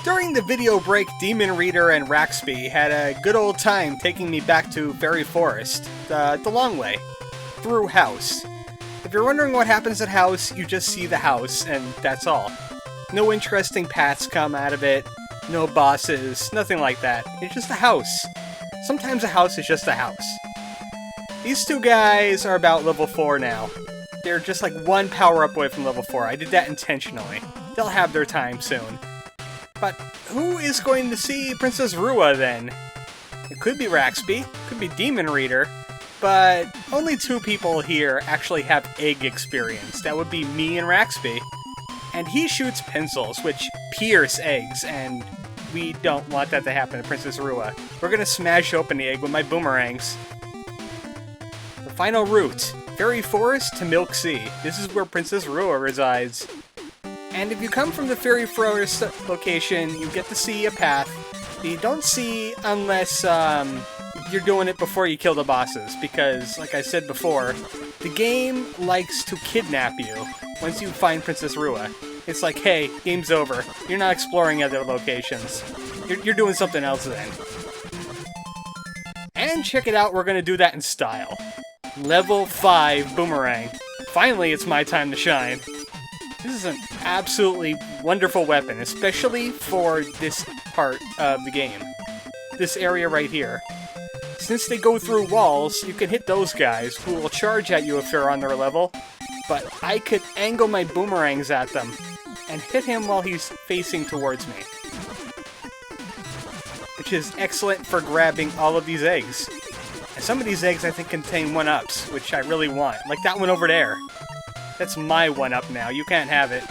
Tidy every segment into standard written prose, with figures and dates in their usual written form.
During the video break, Demon Reader and Raxby had a good old time taking me back to Fairy Forest, the long way, through House. If you're wondering what happens at House, you just see the house, and that's all. No interesting paths come out of it, no bosses, nothing like that. It's just a house. Sometimes a house is just a house. These two guys are about level 4 now. They're just like one power-up away from level 4. I did that intentionally. They'll have their time soon. But who is going to see Princess Rua then? It could be Raxby, could be Demon Reader, but only 2 people here actually have egg experience. That would be me and Raxby. And he shoots pencils, which pierce eggs, and we don't want that to happen to Princess Rua. We're gonna smash open the egg with my boomerangs. The final route, Fairy Forest to Milk Sea. This is where Princess Rua resides. And if you come from the Fairy Forest location, you get to see a path that you don't see unless you're doing it before you kill the bosses, because, like I said before, the game likes to kidnap you once you find Princess Rua. It's like, hey, game's over. You're not exploring other locations. You're doing something else then. And check it out, we're going to do that in style. Level 5 Boomerang. Finally, it's my time to shine. This is an absolutely wonderful weapon, especially for this part of the game. This area right here. Since they go through walls, you can hit those guys, who will charge at you if you're on their level, but I could angle my boomerangs at them and hit him while he's facing towards me. Which is excellent for grabbing all of these eggs. And some of these eggs I think contain 1-ups, which I really want. Like that one over there. That's my 1-up now, you can't have it.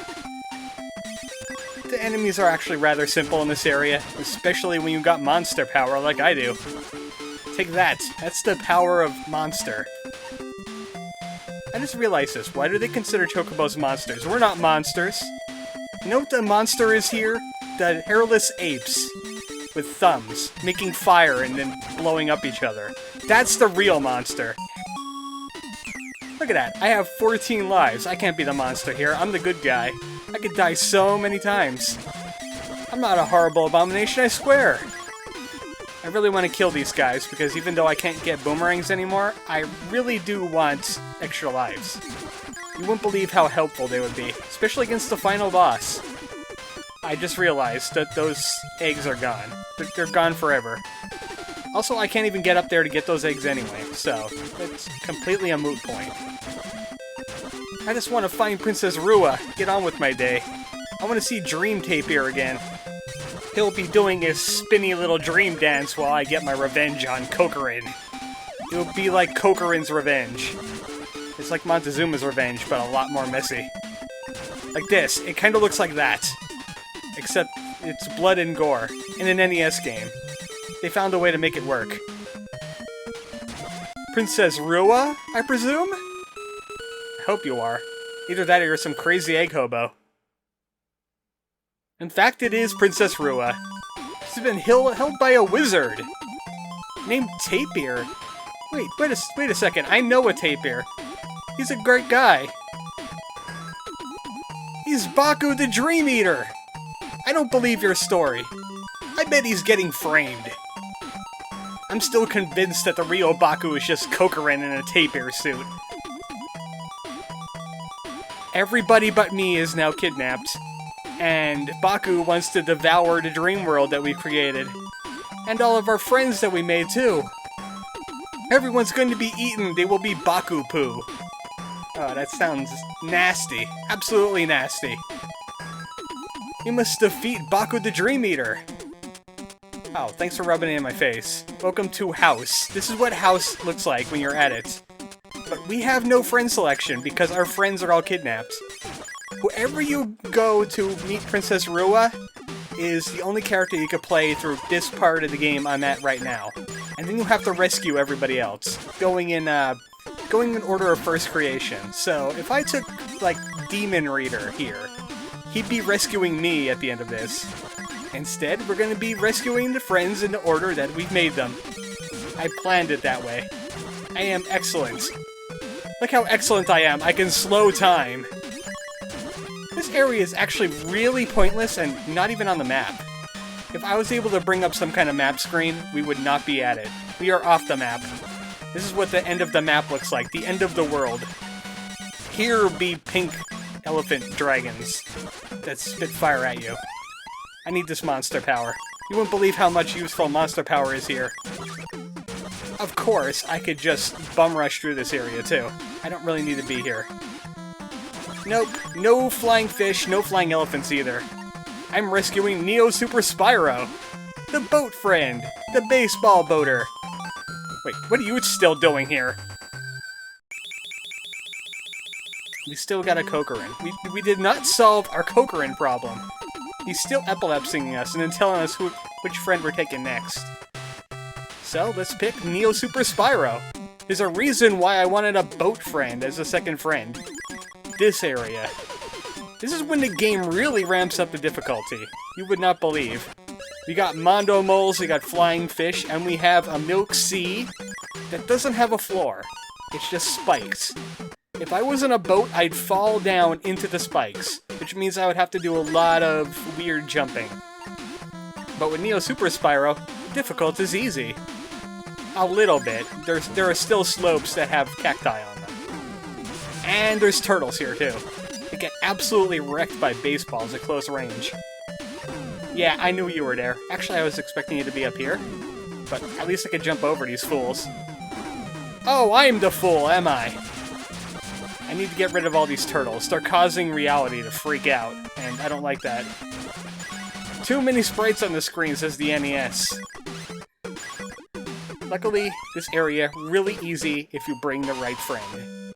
The enemies are actually rather simple in this area, especially when you got monster power like I do. Take that, that's the power of monster. I just realized this, why do they consider chocobos monsters? We're not monsters. You know what the monster is here? The hairless apes with thumbs, making fire and then blowing up each other. That's the real monster. Look at that, I have 14 lives. I can't be the monster here, I'm the good guy. I could die so many times. I'm not a horrible abomination, I swear. I really want to kill these guys, because even though I can't get boomerangs anymore, I really do want extra lives. You wouldn't believe how helpful they would be, especially against the final boss. I just realized that those eggs are gone. They're gone forever. Also, I can't even get up there to get those eggs anyway, so it's completely a moot point. I just want to find Princess Rua, get on with my day. I want to see Dream Tapir again. He'll be doing his spinny little dream dance while I get my revenge on Cocoron. It'll be like Cocoron's revenge. It's like Montezuma's revenge, but a lot more messy. Like this, it kind of looks like that. Except it's blood and gore, in an NES game. They found a way to make it work. Princess Rua, I presume? I hope you are. Either that or you're some crazy egg hobo. In fact, it is Princess Rua. She's been held by a wizard named Tapir. Wait a second. I know a Tapir. He's a great guy. He's Baku the Dream Eater. I don't believe your story. I bet he's getting framed. I'm still convinced that the real Baku is just Cocoron in a tapir suit. Everybody but me is now kidnapped, and Baku wants to devour the dream world that we created. And all of our friends that we made too. Everyone's going to be eaten, they will be Baku poo. Oh, that sounds nasty. Absolutely nasty. You must defeat Baku the Dream Eater. Oh, thanks for rubbing it in my face. Welcome to House. This is what House looks like when you're at it. But we have no friend selection because our friends are all kidnapped. Whoever you go to meet Princess Rua is the only character you can play through this part of the game I'm at right now. And then you have to rescue everybody else, going in order of first creation. So if I took, like, Demon Reader here, he'd be rescuing me at the end of this. Instead, we're going to be rescuing the friends in the order that we've made them. I planned it that way. I am excellent. Look how excellent I am. I can slow time. This area is actually really pointless and not even on the map. If I was able to bring up some kind of map screen, we would not be at it. We are off the map. This is what the end of the map looks like. The end of the world. Here be pink elephant dragons that spit fire at you. I need this monster power. You wouldn't believe how much useful monster power is here. Of course, I could just bum rush through this area too. I don't really need to be here. Nope, no flying fish, no flying elephants either. I'm rescuing Neo Super Spyro, the boat friend, the baseball boater. Wait, what are you still doing here? We still got a Cocoron. We did not solve our Cocoron problem. He's still epilepsying us and then telling us which friend we're taking next. So, let's pick Neo Super Spyro. There's a reason why I wanted a boat friend as a second friend. This area. This is when the game really ramps up the difficulty. You would not believe. We got Mondo Moles, we got flying fish, and we have a Milk Sea that doesn't have a floor. It's just spikes. If I was in a boat, I'd fall down into the spikes, which means I would have to do a lot of weird jumping. But with Neo Super Spyro, difficult is easy. A little bit. There are still slopes that have cacti on them. And there's turtles here too. They get absolutely wrecked by baseballs at close range. Yeah, I knew you were there. Actually, I was expecting you to be up here. But at least I could jump over these fools. Oh, I'm the fool, am I? I need to get rid of all these turtles. They're causing reality to freak out, and I don't like that. Too many sprites on the screen, says the NES. Luckily, this area really easy if you bring the right friend.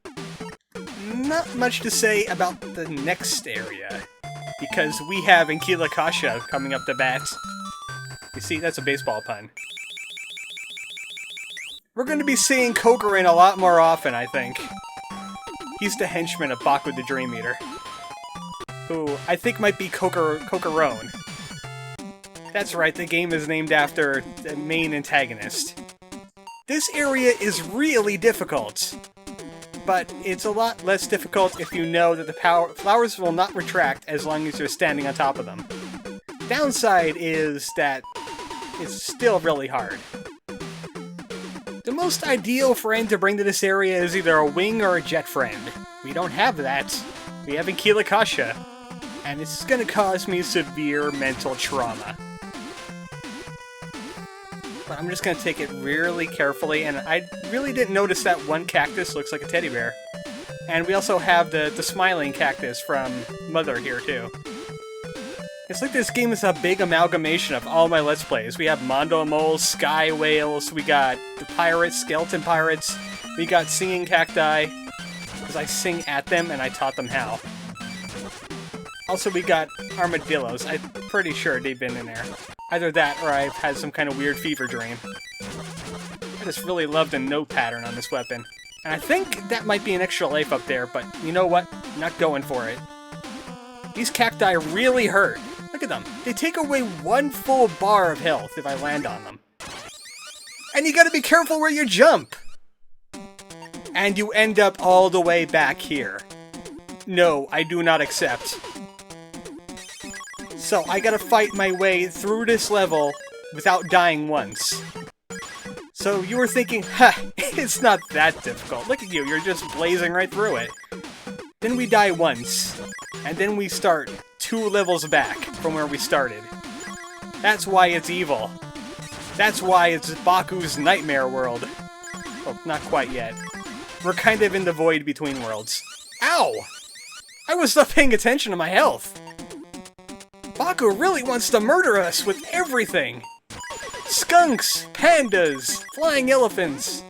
Not much to say about the next area, because we have Ankila Kasha coming up the bat. You see, that's a baseball pun. We're going to be seeing Cocoron a lot more often, I think. He's the henchman of Baku the Dream Eater, who I think might be Cocoron. That's right, the game is named after the main antagonist. This area is really difficult, but it's a lot less difficult if you know that the flowers will not retract as long as you're standing on top of them. Downside is that it's still really hard. The most ideal friend to bring to this area is either a wing or a jet friend. We don't have that. We have Ankila Kasha, and it's gonna cause me severe mental trauma. But I'm just gonna take it really carefully, and I really didn't notice that one cactus looks like a teddy bear. And we also have the smiling cactus from Mother here, too. It's like this game is a big amalgamation of all my Let's Plays. We have Mondo Moles, Sky Whales, we got the pirates, Skeleton Pirates, we got singing cacti, because I sing at them and I taught them how. Also, we got armadillos. I'm pretty sure they've been in there. Either that or I've had some kind of weird fever dream. I just really love the note pattern on this weapon. And I think that might be an extra life up there, but you know what? I'm not going for it. These cacti really hurt. Look at them. They take away 1 full bar of health if I land on them. And you gotta be careful where you jump! And you end up all the way back here. No, I do not accept. So I gotta fight my way through this level without dying once. So you were thinking, ha, it's not that difficult. Look at you, you're just blazing right through it. Then we die once, and then we start 2 levels back from where we started. That's why it's evil. That's why it's Baku's nightmare world. Well, not quite yet. We're kind of in the void between worlds. Ow! I was not paying attention to my health. Baku really wants to murder us with everything. Skunks, pandas, flying elephants.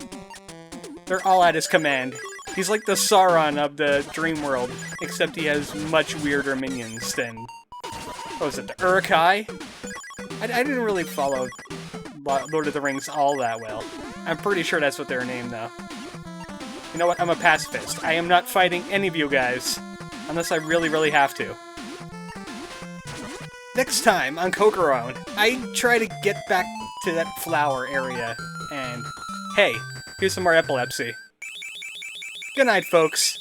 They're all at his command. He's like the Sauron of the dream world, except he has much weirder minions than... What was it, the Uruk-hai? I didn't really follow Lord of the Rings all that well. I'm pretty sure that's what they're named, though. You know what? I'm a pacifist. I am not fighting any of you guys, unless I really, really have to. Next time on Cocoron, I try to get back to that flower area, and hey, here's some more epilepsy. Good night, folks.